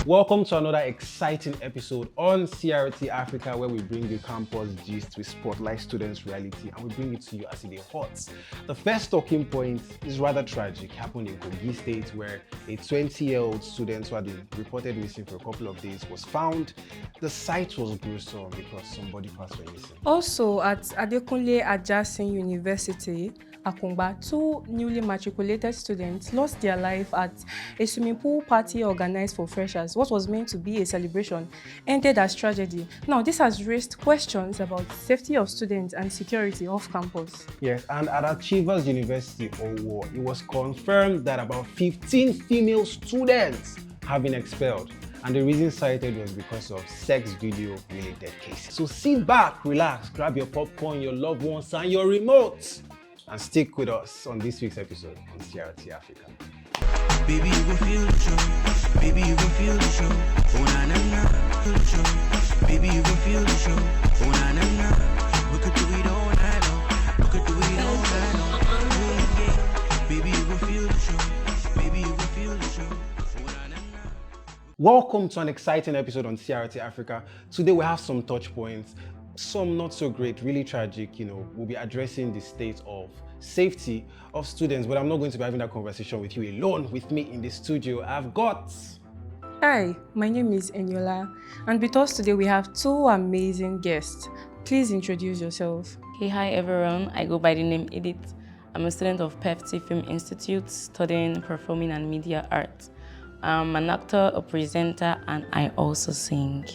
Welcome to another exciting episode on CRT-AFRICA, where we bring you campus gist, we spotlight students' reality, and we bring it to you as it is hot. The first talking point is rather tragic. It happened in Kogi State, where a 20-year-old student who had been reported missing for a couple of days was found. The sight was gruesome because somebody passed away missing. Also, at Adekunle Ajasin University, Akungba, two newly matriculated students lost their life at a swimming pool party organized for freshers. What was meant to be a celebration ended as tragedy. Now, this has raised questions about safety of students and security off campus. Yes, and at Achievers University, Owo, it was confirmed that about 15 female students have been expelled. And the reason cited was because of sex video related cases. So sit back, relax, grab your popcorn, your loved ones, and your remote, and stick with us on this week's episode on CRT-AFRICA. Baby, you gon' feel the show. Baby, you gon' feel the show. Oh na na na, feel the show. Baby, you gon' feel the show. Oh na na na, we could do it all night long. We could do it all night long. Oh yeah, baby, you gon' feel the show. Baby, you gon' feel the show. Oh na na na. Welcome to an exciting episode on CRT-AFRICA. Today we have some touch points, some not so great, really tragic. We'll be addressing the state of safety of students, but I'm not going to be having that conversation with you alone. With me in the studio, I've got... Hi, my name is Eniola, and with us today we have two amazing guests. Please introduce yourself. Hey, hi everyone. I go by the name Edith. I'm a student of PEFT Film Institute studying performing and media arts. I'm an actor, a presenter, and I also sing.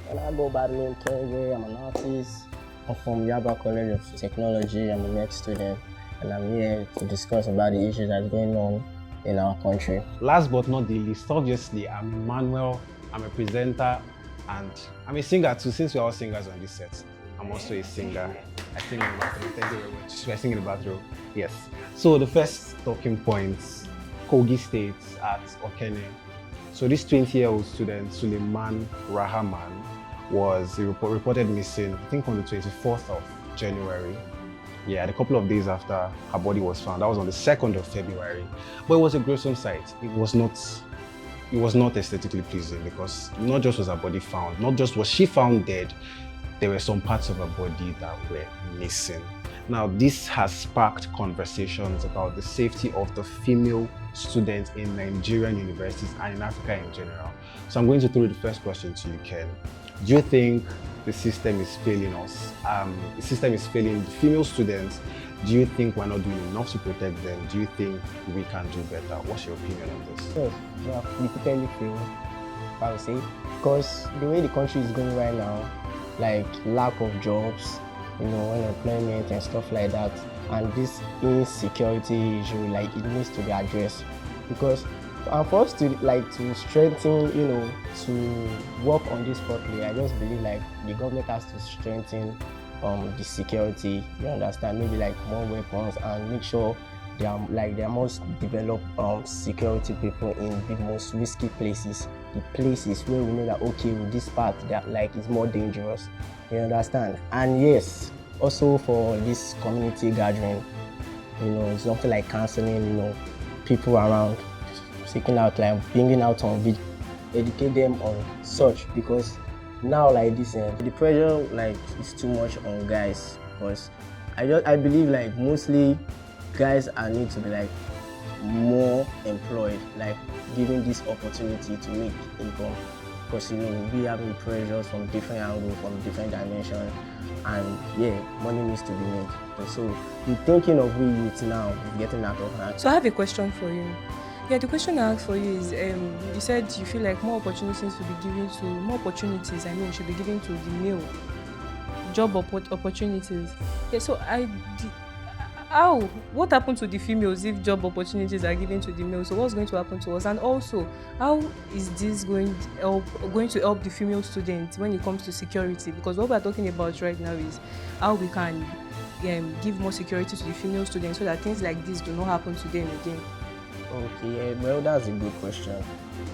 And I go by the name Kenge. I'm an artist. I'm from Yaba College of Technology. I'm a med student, and I'm here to discuss about the issues that's going on in our country. Last but not the least, obviously, I'm Emmanuel. I'm a presenter, and I'm a singer too. Since we're all singers on this set, I'm also a singer. I sing in the bathroom. Thank you very much. I sing in the bathroom. Yes. So the first talking points, Kogi State at Okene. So this 20-year-old student, Suleiman Rahman, was reported missing, I think on the 24th of January. Yeah, a couple of days after her body was found. That was on the 2nd of February. But it was a gruesome sight. It was not aesthetically pleasing, because not just was her body found, not just was she found dead, there were some parts of her body that were missing. Now, this has sparked conversations about the safety of the female students in Nigerian universities and in Africa in general. So I'm going to throw the first question to you, Ken. Do you think the system is failing us? The system is failing the female students. Do you think we're not doing enough to protect them? Do you think we can do better? What's your opinion on this? Yes, yeah, we totally feel, I would say, because the way the country is going right now, like lack of jobs, unemployment and stuff like that, and this insecurity issue, like it needs to be addressed. Because for us to strengthen, to work on this properly, I just believe like the government has to strengthen the security. You understand? Maybe like more weapons, and make sure they must develop security people in the most risky places, the places where we know that okay, with this part that like is more dangerous. You understand? And yes, also for this community gathering, something like counseling, people around, seeking out, like bringing out on video, educate them on such, because now like this, the pressure like is too much on guys, because I believe like mostly guys need to be like more employed, like given this opportunity to make income, because we having pressures from different angles, from different dimensions, and yeah, money needs to be made. So the thinking of we youth now is getting out of hand. So I have a question for you. Yeah, the question I have for you is, you said you feel like more opportunities should be given to the male job opportunities. Yeah, so what happened to the females if job opportunities are given to the males? So what's going to happen to us? And also, how is this going to help the female students when it comes to security? Because what we're talking about right now is how we can give more security to the female students so that things like this do not happen to them again. Okay, well, that's a good question.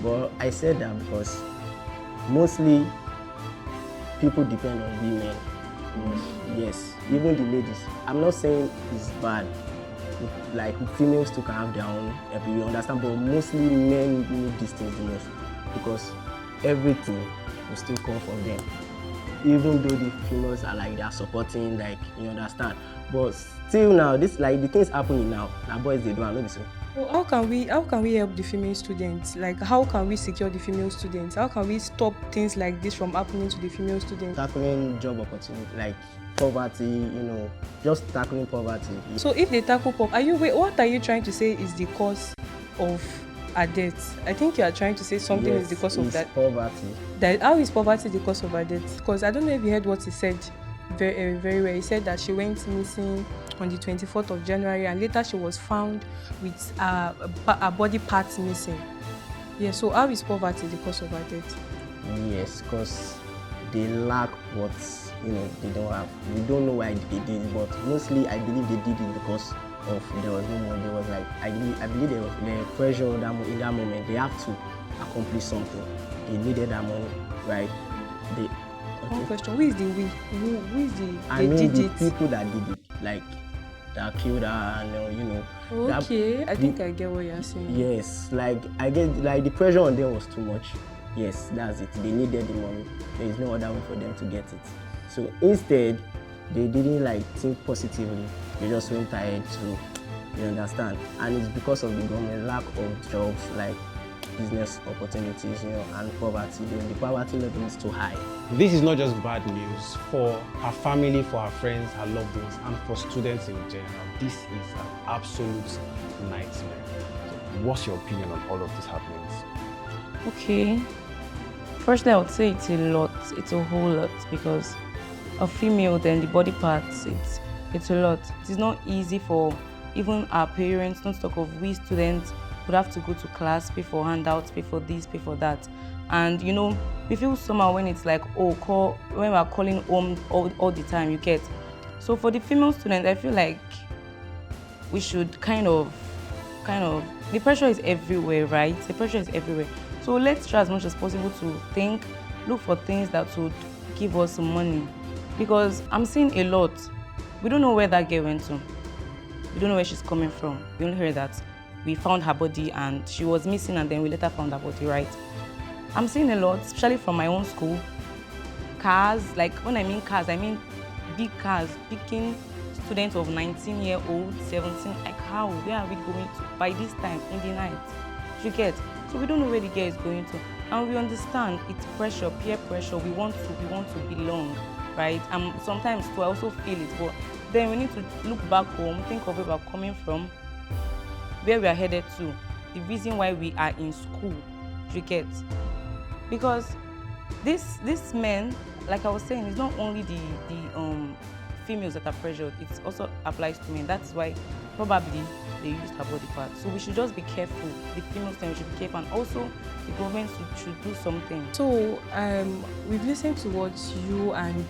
But I said that because mostly people depend on women. Yes, even the ladies. I'm not saying it's bad. Like females too can have their own, you understand, but mostly men need these things the most. because everything will still come from them. Even though the females are like they are supporting, like you understand. But still now, this like the things happening now boys they do and not be so. Well, how can we help the female students? Like, how can we secure the female students? How can we stop things like this from happening to the female students? Tackling job opportunity, like poverty, just tackling poverty. So if they tackle what are you trying to say is the cause of our death? I think you are trying to say something is the cause of that. Poverty. That how is poverty the cause of our death? Because I don't know if you heard what he said very, very well. He said that she went missing on the 24th of January and later she was found with a body parts missing. Yeah, so how is poverty the cause of our death? Yes, because they lack what they don't have. We don't know why they did it, but mostly I believe they did it because of there was no money. There was like I believe there was the pressure in that moment. They have to accomplish something. They needed that money, right? One question: who is the we? Who is the? I mean the people that did it, like that killed her, and Okay, I think I get what you're saying. Yes, like I get like the pressure on them was too much. Yes, that's it. They needed the money. There is no other way for them to get it. So instead, they didn't like think positively. They just went ahead to, you understand. And it's because of the government lack of jobs, like business opportunities, and poverty. The poverty level is too high. This is not just bad news for her family, for her friends, her loved ones, and for students in general. This is an absolute nightmare. So what's your opinion on all of these happenings? Okay. Firstly, I would say it's a lot. It's a whole lot because a female, then the body parts, it's a lot. It is not easy for even our parents, not to talk of we students, would have to go to class, pay for handouts, pay for this, pay for that. And we feel somehow when it's like, when we're calling home all the time, you get. So for the female students, I feel like we should kind of, the pressure is everywhere, right? The pressure is everywhere. So let's try as much as possible to look for things that would give us some money. Because I'm seeing a lot. We don't know where that girl went to. We don't know where she's coming from. We only heard that we found her body and she was missing and then we later found her body, right? I'm seeing a lot, especially from my own school. Cars, like when I mean cars, I mean big cars, picking students of 19-year-old, 17, like how, where are we going to by this time in the night? You get? So we don't know where the girl is going to. And we understand it's pressure, peer pressure, we want to belong, right? And sometimes too, I also feel it, but then we need to look back home, think of where we're coming from, where we are headed to, the reason why we are in school, you get? Because this men, like I was saying, it's not only the females that are pressured, it also applies to men. That's why probably they used her body part. So we should just be careful. The females then should be careful, and also the government should do something. So we've listened to what you and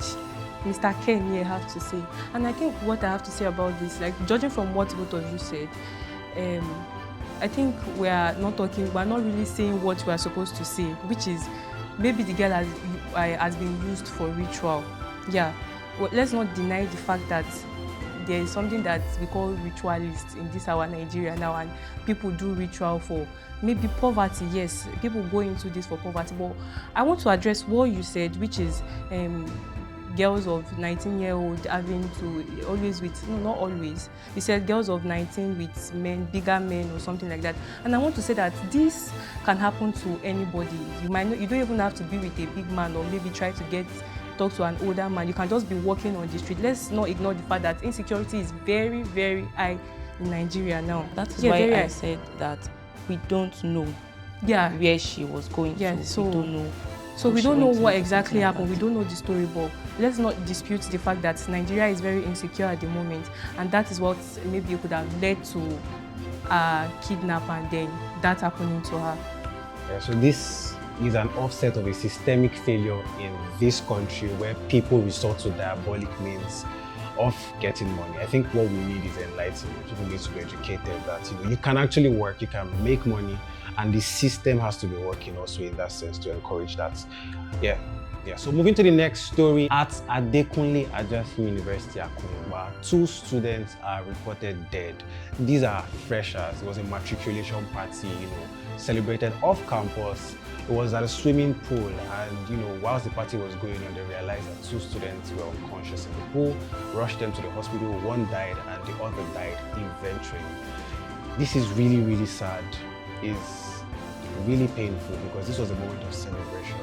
Mr. Ken here have to say, and I think what I have to say about this, like judging from what both of you said, I think we're not really saying what we're supposed to say, which is maybe the girl has been used for ritual. Yeah, well, let's not deny the fact that there is something that we call ritualists in this our Nigeria now, and people do ritual for maybe poverty. Yes, people go into this for poverty, but I want to address what you said, which is girls of 19-year-old having to always with, no, not always. You said girls of 19 with men, bigger men or something like that. And I want to say that this can happen to anybody. You don't even have to be with a big man or maybe try to talk to an older man. You can just be walking on the street. Let's not ignore the fact that insecurity is very, very high in Nigeria now. That is why I said that we don't know where she was going to. So we don't know. So we don't know what exactly happened. We don't know the story, but let's not dispute the fact that Nigeria is very insecure at the moment, and that is what maybe could have led to kidnap and then that happening to her. Yeah, so this is an offset of a systemic failure in this country where people resort to diabolic means of getting money. I think what we need is enlightenment. People need to be educated that you can actually work, you can make money, and the system has to be working also in that sense to encourage that. Yeah. Yeah, so moving to the next story, at Adekunle Ajasin University, Akungba, 2 students are reported dead. These are freshers. It was a matriculation party, celebrated off campus. It was at a swimming pool, and whilst the party was going on, they realized that 2 students were unconscious in the pool, rushed them to the hospital. One died and the other died eventually. This is really, really sad. It's really painful because this was a moment of celebration.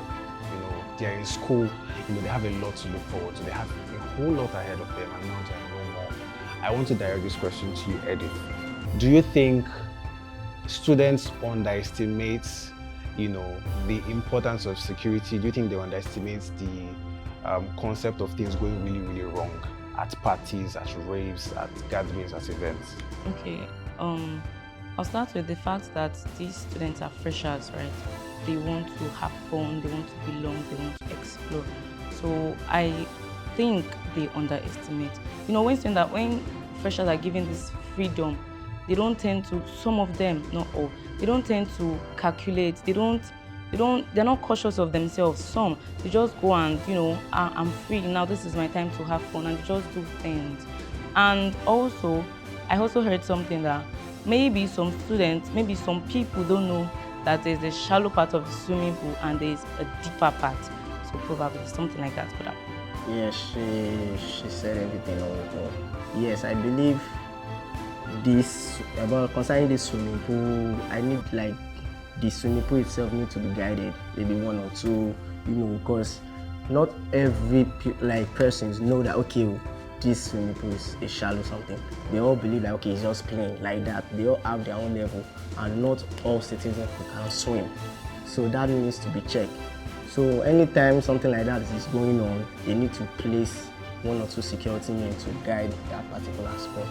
They're in school, they have a lot to look forward to. They have a whole lot ahead of them, and now they're no more. I want to direct this question to you, Edith. Do you think students underestimate, the importance of security? Do you think they underestimate the concept of things going really, really wrong at parties, at raves, at gatherings, at events? Okay. I'll start with the fact that these students are freshers, right? They want to have fun, they want to belong, they want to explore. So I think they underestimate. When freshers are given this freedom, they don't tend to, some of them, not all, they don't tend to calculate, they're not cautious of themselves. Some, they just go and, I'm free, now this is my time to have fun, and they just do things. And also, I also heard something that maybe some students, maybe some people don't know that there's a shallow part of the swimming pool and there's a deeper part. So probably something like that could happen. Yeah, she said everything all. Yes, I believe concerning this swimming pool, I need the swimming pool itself need to be guided, maybe 1 or 2, because not every persons know that this swimming pool is a shallow something. They all believe that it's just plain like that. They all have their own level, and not all citizens can swim. So that needs to be checked. So anytime something like that is going on, they need to place 1 or 2 security men to guide that particular spot.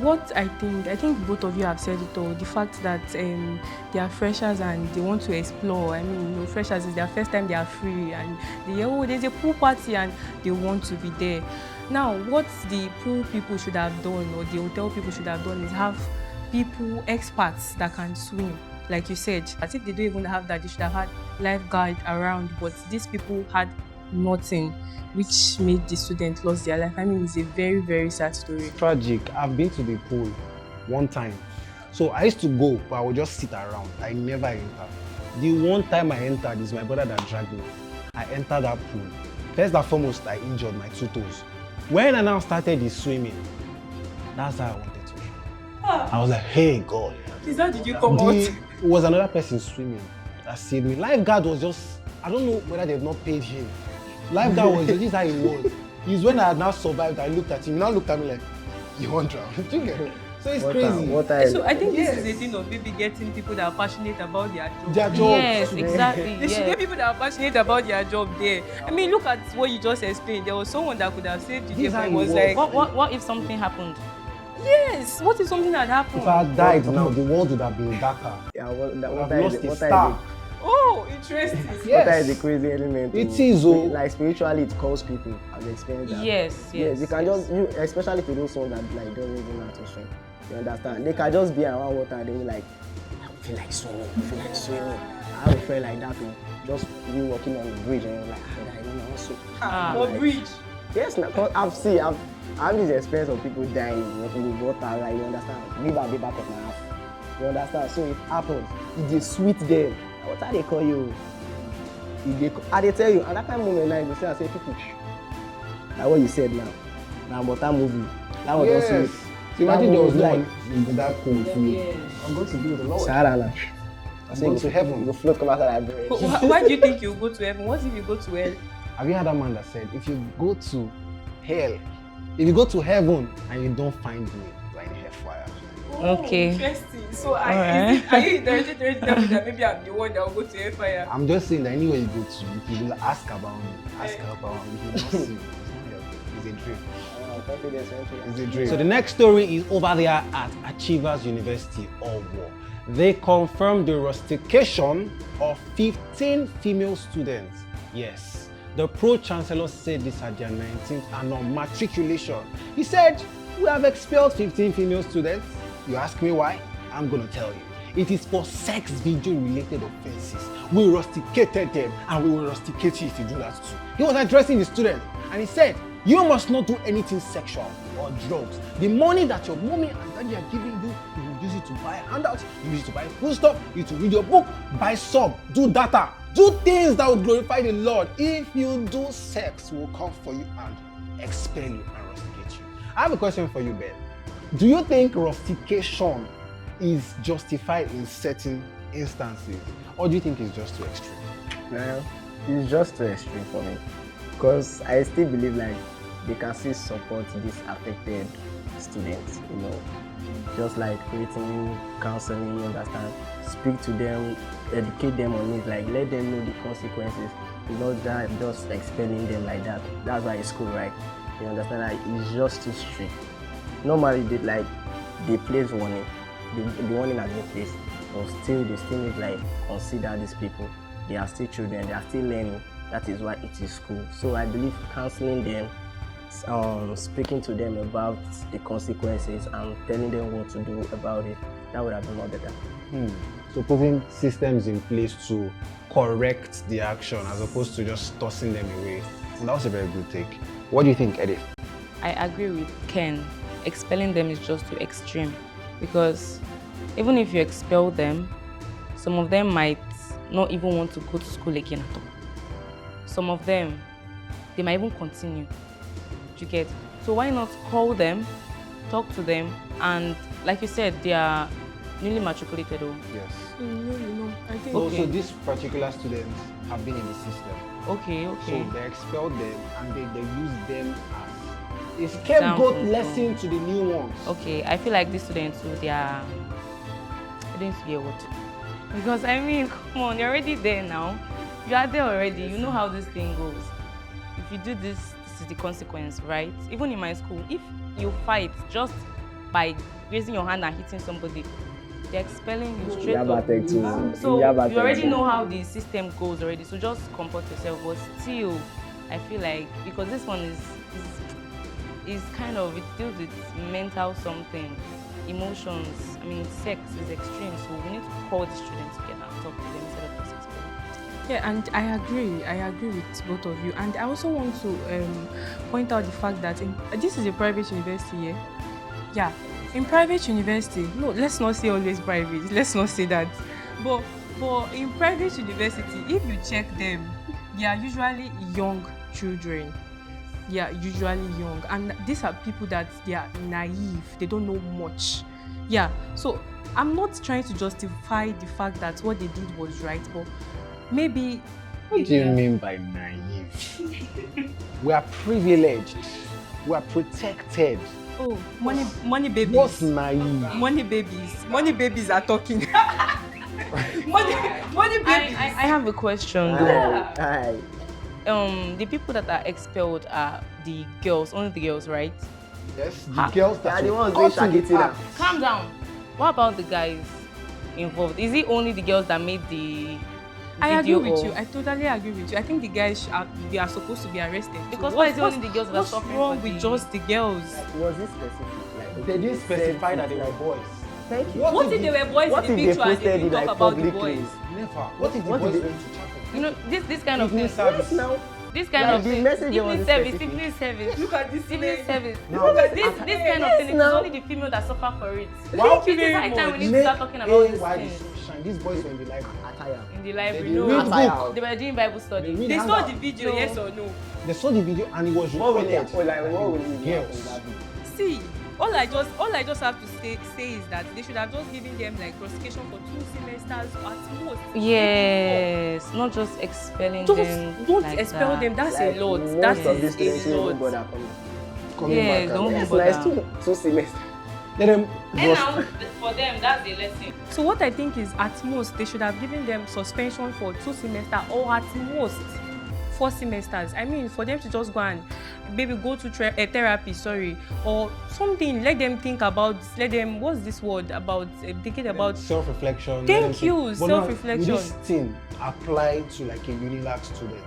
What I think both of you have said it all. The fact that they are freshers and they want to explore. Freshers is their first time they are free, and there's a pool party and they want to be there. Now, what the pool people should have done, or the hotel people should have done, is have people, experts that can swim. Like you said, as if they don't even have that, they should have had lifeguard around. But these people had nothing, which made the student lose their life. It's a very, very sad story. Tragic. I've been to the pool one time. So I used to go, but I would just sit around. I never enter. The one time I entered is my brother that dragged me. I entered that pool. First and foremost, I injured my 2 toes. When I now started the swimming, that's how I wanted to. I was like, hey, God. Is that did you come out? It was another person swimming that saved me. Lifeguard was just, I don't know whether they've not paid him. Lifeguard was just, this is how he was. It's when I had now survived, I looked at him. He now looked at me like, you won't drown. Do you get it? So it's crazy. So I think this is a thing of maybe getting people that are passionate about their job. Their jobs. Yes, exactly. They should get people that are passionate about their job there. Look at what you just explained. There was someone that could have saved you. There was like, what if something happened? Yes. What if something had happened? If I had died now, the world would have been darker. Yeah, I've lost a star. Oh, interesting. Yes. That is the crazy element. It is, oh. Like spiritually, it calls people. I've experienced that. Yes. You can just, especially for those ones that don't even know how to swim. You understand? They can just be around water and they'll be like, I feel like swimming. I have a friend like that who just be walking on the bridge and you're like, I don't know how to swim. What bridge? Yes, I've had this experience of people dying in the water, like, you understand? River at the back of my house. You understand? So it happens. It is sweet them. What are they call you? They tell you, and that kind of moment now, you say, people, like what you said now. Now, but that movie, that was also. So imagine there was no one in that pool for me. I'm going to be with the Lord. Sarah, I'm going to heaven. You float come outside that bridge. Why do you think you go to heaven? What if you go to hell? Have you heard that man that said, if you go to hell, if you go to heaven and you don't find me, you're in hellfire. Okay. Interesting. So are you directly telling me that maybe I'm the one that will go to hellfire? I'm just saying that anywhere you go to, if you will ask about me, if you will not see, it's a dream. It's a dream. So the next story is over there at Achievers University, Owo. They confirmed the rustication of 15 female students. Yes, the pro-chancellor said this at their 19th annual matriculation. He said, we have expelled 15 female students. You ask me why? I'm going to tell you. It is for sex video related offenses. We rusticated them and we will rusticate you if you do that too. He was addressing the student and he said, you must not do anything sexual or drugs. The money that your mommy and daddy are giving you, you will use it to buy handouts, you use it to buy food stuff, you use it to read your book, buy sub, do data, do things that will glorify the Lord. If you do sex, we will come for you and expel you and rusticate you. I have a question for you, Ben. Do you think rustication is justified in certain instances, or do you think it's just too extreme? Well, it's just too extreme for me, because I still believe like they can still support these affected students, you know, just like creating counseling, you understand, speak to them, educate them on it, like let them know the consequences, not just expelling them like that. That's why it's school, right? You understand, like it's just too strict. Normally they place warning, the warning has been placed, but still they still need like consider these people. They are still children, they are still learning. That is why it is school. So I believe counseling them, speaking to them about the consequences and telling them what to do about it, that would have been more better. So putting systems in place to correct the action as opposed to just tossing them away. And that was a very good take. What do you think, Edith? I agree with Ken. Expelling them is just too extreme, because even if you expel them, some of them might not even want to go to school again at all. Some of them, they might even continue. You get? So why not call them, talk to them, and like you said, they are newly matriculated. Yes. No, I think. So these particular students have been in the system. Okay. So they expelled them and they use them as a scapegoat lesson to the new ones. Okay, I feel like these students too, they are doing severe what? Because I mean, come on, you're already there now. You are there already. You know how this thing goes. If you do this, this is the consequence, right? Even in my school, if you fight just by raising your hand and hitting somebody, they're expelling you straight up. So you already know how the system goes already. So just comport yourself. But still, I feel like because this one is kind of, it deals with mental something, emotions. I mean, sex is extreme. So we need to call the students together and talk to them instead of just expelling. Yeah, and I agree with both of you. And I also want to point out the fact that this is a private university, yeah, in private university, no, let's not say always private, let's not say that, but in private university, if you check them, they are usually young children. Yeah, usually young, and these are people that they are naive, they don't know much. Yeah, so I'm not trying to justify the fact that what they did was right, but maybe. What do you mean by naive? We are privileged. We are protected. Oh, money babies. What's naive? Money babies are talking. money babies. I have a question though. Aye. The people that are expelled are the girls, only the girls, right? Yes, the girls that are the ones caught doing in the Shakira. act. Calm down. What about the guys involved? Is it only the girls that made the I agree video with or- you. I totally agree with you. I think the guys they are supposed to be arrested. Because So why is it only the girls that are what's suffering wrong for with the- just the girls? Was it specific? Like, They didn't specify that they were boys. Thank you. What if they were boys What in the if they picture and they posted didn't it, talk like, about the publicly? boys? Never. What if the What boys if went to chapel? You know, this kind of Evening thing. service. Now, This kind Like of the thing. message Evening was service, specific. evening service. Look at this Evening service. Now, This kind of thing, it is now. only the female that suffer for it. Wow. It is high time we need to start talking about this why thing. the sun shine. These boys were in the library. attire. In the library, They no. read book. They were doing Bible They study. read They saw handout. the video, No. yes or no? They saw the video and it was What will recorded. what will you Girls. See, all I just have to say is that they should have just given them like prosecution for 2 semesters at most. Yes, not just expelling Just them. don't like expel that. them. That's a lot. Most That of these is students a don't lot. even bother coming. Coming Yeah, back. don't Yes, bother. nice two semesters. Let them And now, for them, that's a lesson. So what I think is at most they should have given them suspension for 2 semesters or at most 4 semesters. I mean, for them to just go and maybe go to therapy, or something. Let them think about. What's this word about? Thinking about. self-reflection. Thank you, But now, self-reflection. will this thing apply to like a Unilag student?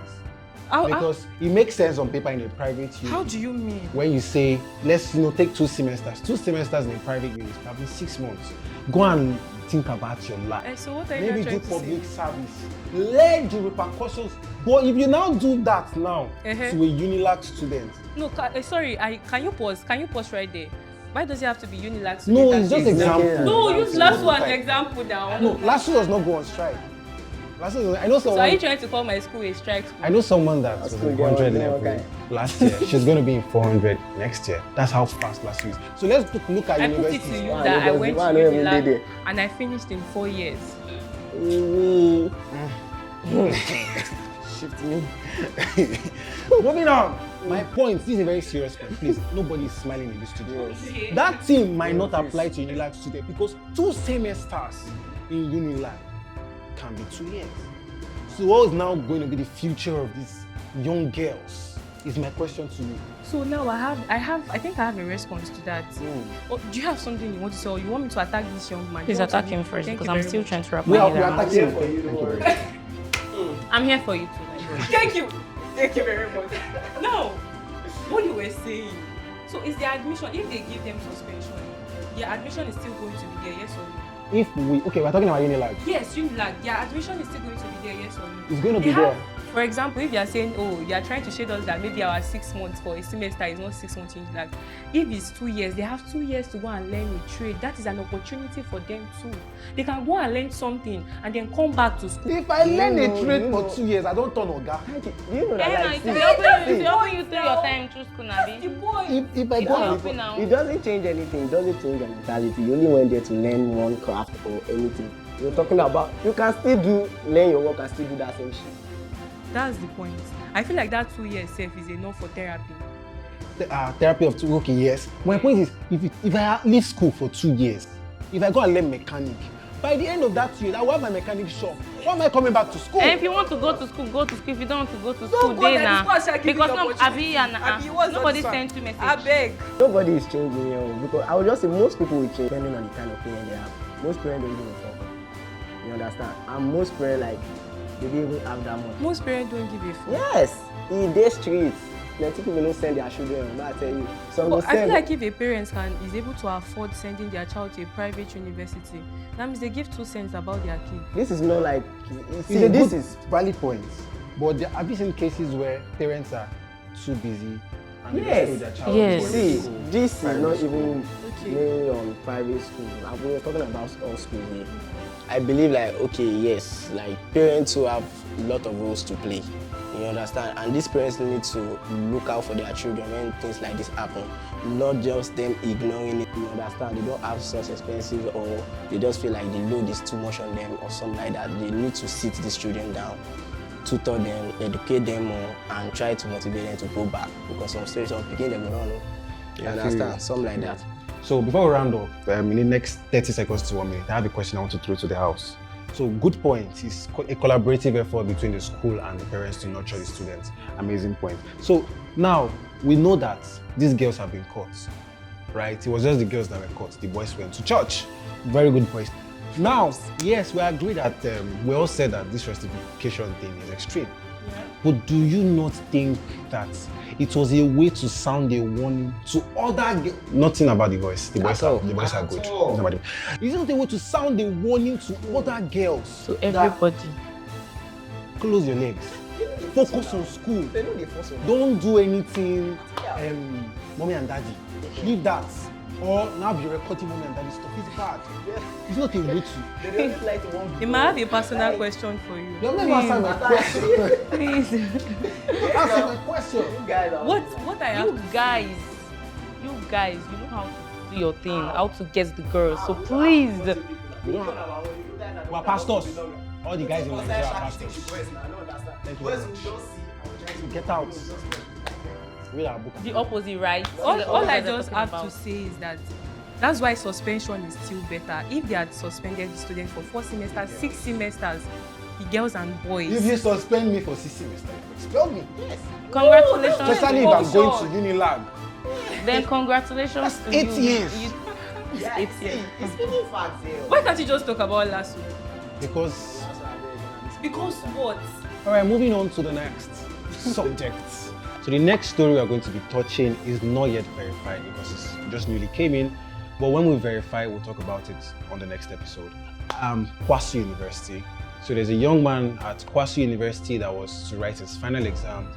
How Because it makes sense on paper in a private uni. do you mean? When you say, let's take 2 semesters. 2 semesters in a private uni is probably 6 months. Go and think about your life. So what are you Maybe trying do to say? public service. Learn the repercussions. But if you now do that now to a Unilag student. No, sorry, can you pause? Can you pause right there? Why does it have to be Unilag? No, it's just example. No, use last one example now. No, last year does not go on strike. I know someone. So are you trying to call my school a strike school? I know someone that was in 100 level last year. She's going to be in 400 next year. That's how fast last year is. So let's look at universities. I put it to you that I went to Unilag and I finished in 4 years. Shift me. Moving on. My point, this is a very serious point. Please, nobody is smiling in this studio. Okay. That thing might not apply to Unilag student because 2 semesters in Unilag can be 2 years. So what is now going to be the future of these young girls? Is my question to you. So now I think I have a response to that. Oh, do you have something you want to say, or you want me to attack this young man? Please attack him first, because I'm still trying to wrap We my are head around attacking it. for you. Thank you very much. I'm here for you too. Thank you. Thank you very much. Now, what you were saying. So is the admission, if they give them suspension, their admission is still going to be there, yes or no? We're talking about Unilag. Yes, Unilag, their admission is still going to be there, yes or no? It's going to be there. For example, if you are saying, oh, you are trying to shade us that maybe our 6 months for a semester is not 6 months in Unilag. If it's 2 years, they have 2 years to go and learn a trade. That is an opportunity for them too. They can go and learn something and then come back to school. If I learn a trade for 2 years, I don't turn Oga. Do you know that? Like, If you open you through your time through school, That's the Nabi. point. If I It's go not and open now. it doesn't change anything. It doesn't change your mentality. You only went there to learn one craft or anything. You're talking about, you can still learn your work and still do that same shit. That's the point. I feel like that 2 years safe is enough for therapy. therapy of 2, okay, yes. My point is, if I leave school for 2 years, if I go and learn mechanic, by the end of that year, I will have my mechanic shop. Why am I coming back to school? And if you want to go to school, go to school. If you don't want to go to school, day now. Because nobody sent you message. I beg. Nobody is changing here because I would just say most people will change depending on the kind of parent they have. Most parents don't give a fuck. You understand? And most parents like they don't even have that much. Most parents don't give a fuck. Yes, in their streets, plenty people don't send their children. I tell you, some But will I feel send. like if a parent is able to afford sending their child to a private university, that means they give 2 cents about their kid. This is not like see, It's a this good is valid point. But have you seen cases where parents are too busy and they Yes. don't their child Yes. to see school? this is Private not school. even mainly on private school. We were talking about all schools here. I believe like okay, yes, like parents who have a lot of roles to play. You understand? And these parents need to look out for their children when things like this happen. Not just them ignoring it. You understand? They don't have such expenses or they just feel like the load is too much on them or something like that. They need to sit these children down, tutor them, educate them more, and try to motivate them to go back. Because some situations begin them around. You understand? Something like that. So before we round off, in the next 30 seconds to 1 minute, I have a question I want to throw to the house. So good point. It's a collaborative effort between the school and the parents to nurture the students. Amazing point. So now we know that these girls have been caught, right? It was just the girls that were caught. The boys went to church. Very good point. Now, yes, we agree that we all said that this justification thing is extreme. Yeah. But do you not think that it was a way to sound a warning to other girls? Nothing about the boys. The boys are good. Nothing about it. Is it a way to sound a warning to other girls? To everybody. Close your legs. Focus on school. Don't do anything, mommy and daddy. Leave that. Or now be recording mommy and daddy stuff. It's bad. It's not a way to. They don't like to want. He might have a personal question for you. You're not answering my question. Please. Answer my question. What I have You guys, you know how to do your thing, how to get the girls. So please. We don't have. We're pastors. All the guys in Nigeria are pastors. Thank you very much. Get out. Read our book. The opposite, right? all I just have to say is that that's why suspension is still better. If they had suspended the students for 4 semesters, 6 semesters, the girls and boys. If you suspend me for 6 semesters, you expel me. Yes. Congratulations. Especially if I'm going to Unilag. Then congratulations That's to 8 you. years. It's 8 years. It's speaking facts here. Why can't you just talk about last week? Because. Because what? All right, moving on to the next subject. So the next story we are going to be touching is not yet verified because it's just newly came in. But when we verify, we'll talk about it on the next episode. Kwasu University. So there's a young man at Kwasu University that was to write his final exam.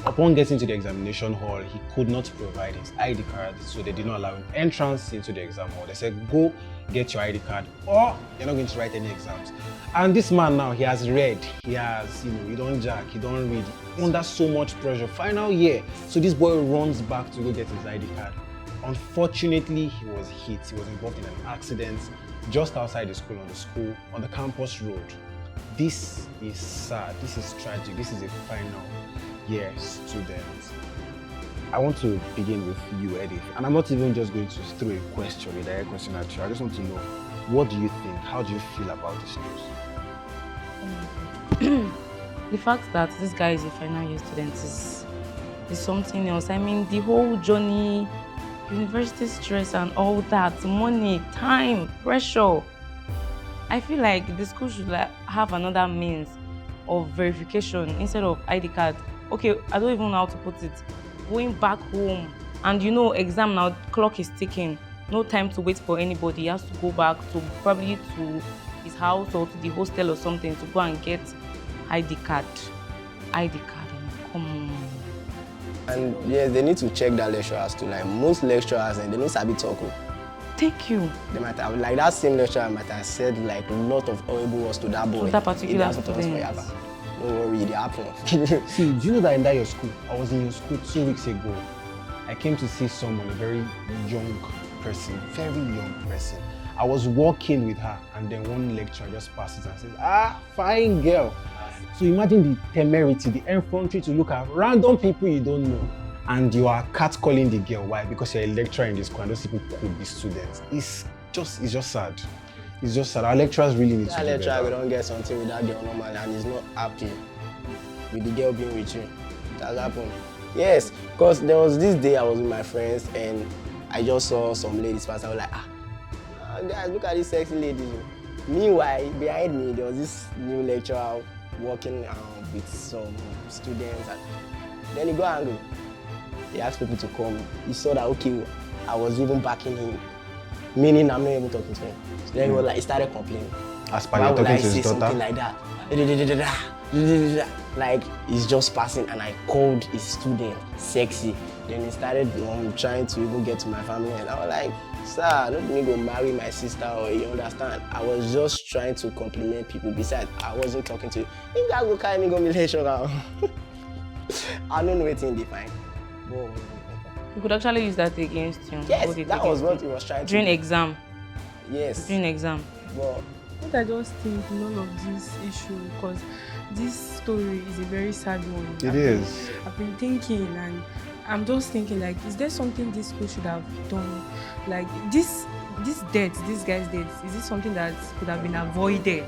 Upon getting to the examination hall, he could not provide his ID card, so they did not allow him entrance into the exam hall. They said, go get your ID card or you're not going to write any exams. And this man now, he has read, he don't jack, he don't read, under so much pressure, final year. So this boy runs back to go get his ID card. Unfortunately, he was hit. He was involved in an accident just outside the school, on the campus road. This is sad, this is tragic, this is a final year student. I want to begin with you, Eddie, and I'm not even just going to throw a direct question at you. I just want to know, what do you think? How do you feel about this news? The fact that this guy is a final year student is something else. I mean, the whole journey, university stress and all that, money, time, pressure. I feel like the school should have another means of verification instead of ID card. Okay, I don't even know how to put it. Going back home and exam now, clock is ticking. No time to wait for anybody. He has to go back to probably to his house or to the hostel or something to go and get ID card. Come on. And yes, they need to check that lecturers too. Like most lecturers, they don't sabi talk. Thank you. They might have, like that same lecturer might have said like a lot of horrible words to that boy. To that particular student. Don't worry, it happens. See, do you know that in your school, I was in your school 2 weeks ago. I came to see someone, a very young person. I was walking with her, and then one lecturer just passes and says, fine girl. So imagine the temerity, the effrontery to look at random people you don't know, and you are catcalling the girl. Why? Because you're a lecturer in this school, and those people could be students. It's just sad. It's just sad. Our lecturers really need to do better. That lecturer, we don't get something with that girl normally, and he's not happy with the girl being with you. That happened. Yes, because there was this day I was with my friends, and I just saw some ladies pass. I was like, guys, look at these sexy ladies. Meanwhile, behind me, there was this new lecturer walking with some students, and then he got angry. He asked people to come. He saw that, okay, I was even backing him, meaning I'm not even talking to him. So then he was like, he started complaining. As per talking to his daughter? Something like that. Like, he's just passing, and I called his student sexy. Then he started trying to even get to my family, and I was like, sir, don't me go marry my sister, or you understand? I was just trying to compliment people. Besides, I wasn't talking to you. You guys go carry me go relation now. I don't know anything defined. You could actually use that against you. Yes, that was what he was trying to during do. exam. Yes. During exam. But I just think none of this issue, because this story is a very sad one. It is. I've been thinking, and I'm just thinking, like, is there something this school should have done? Like, this death, this guy's death, is this something that could have been avoided?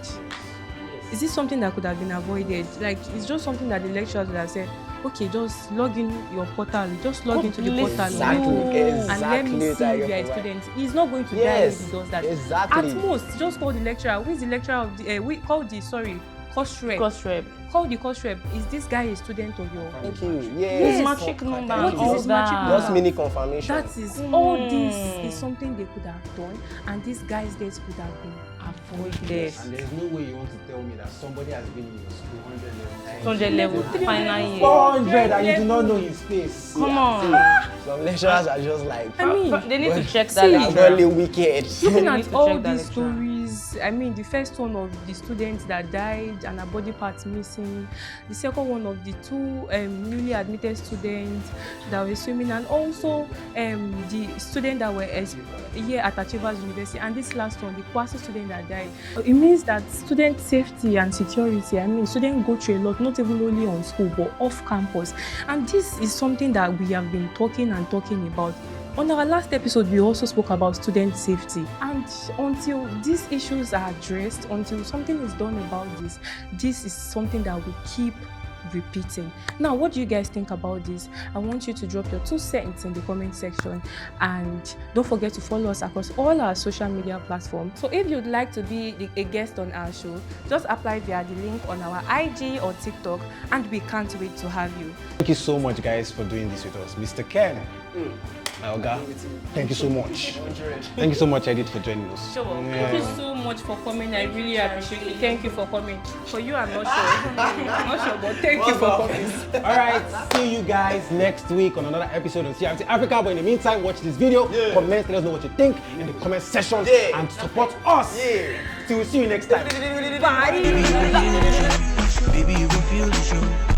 Is this something that could have been avoided? Like, it's just something that the lecturers would have said, okay, just log in your portal, just log into the portal and let me see if you're a student. He's not going to die if he does that. Exactly. At most, just call the lecturer. Who is the lecturer of the course rep. Call the course rep. Is this guy a student of your? Thank you. His Yes. matric number. What is his matric number? Just mini confirmation. That is all. This is something they could have done, and this guy's death could have been avoided. And there's no way you want to tell me that somebody has been in your school 100 level, final year. 400 and you do not know his face. Come on. Some lecturers are just like, I mean, They need to check that see, I'm lecturer. really wicked. looking need at to all check that these lecturer. stories, I mean, the first one of the students that died and a body part missing, the second one of the two newly admitted students that were swimming, and also the student that were here at Achievers University, and this last one, the Kwasi student that died. It means that student safety and security, I mean, students go through a lot, not even only on school, but off campus. And this is something that we have been talking about. On our last episode, we also spoke about student safety. And until these issues are addressed, until something is done about this is something that we keep repeating. Now, what do you guys think about this? I want you to drop your 2 cents in the comment section, and don't forget to follow us across all our social media platforms. So if you'd like to be a guest on our show, just apply via the link on our IG or TikTok, and we can't wait to have you. Thank you so much, guys, for doing this with us. Mr. Ken. Oga, thank you so much. Thank you so much, Edith, for joining us. Sure. Thank you so much for coming. I really appreciate it. Thank you for coming. For you, I'm not sure. I'm not sure, but thank you for coming. All right, see you guys next week on another episode of CRT Africa. But in the meantime, watch this video, comment, let us know what you think in the comment section, and support us. Till we see you next time. Bye. Baby, you gon' feel the show.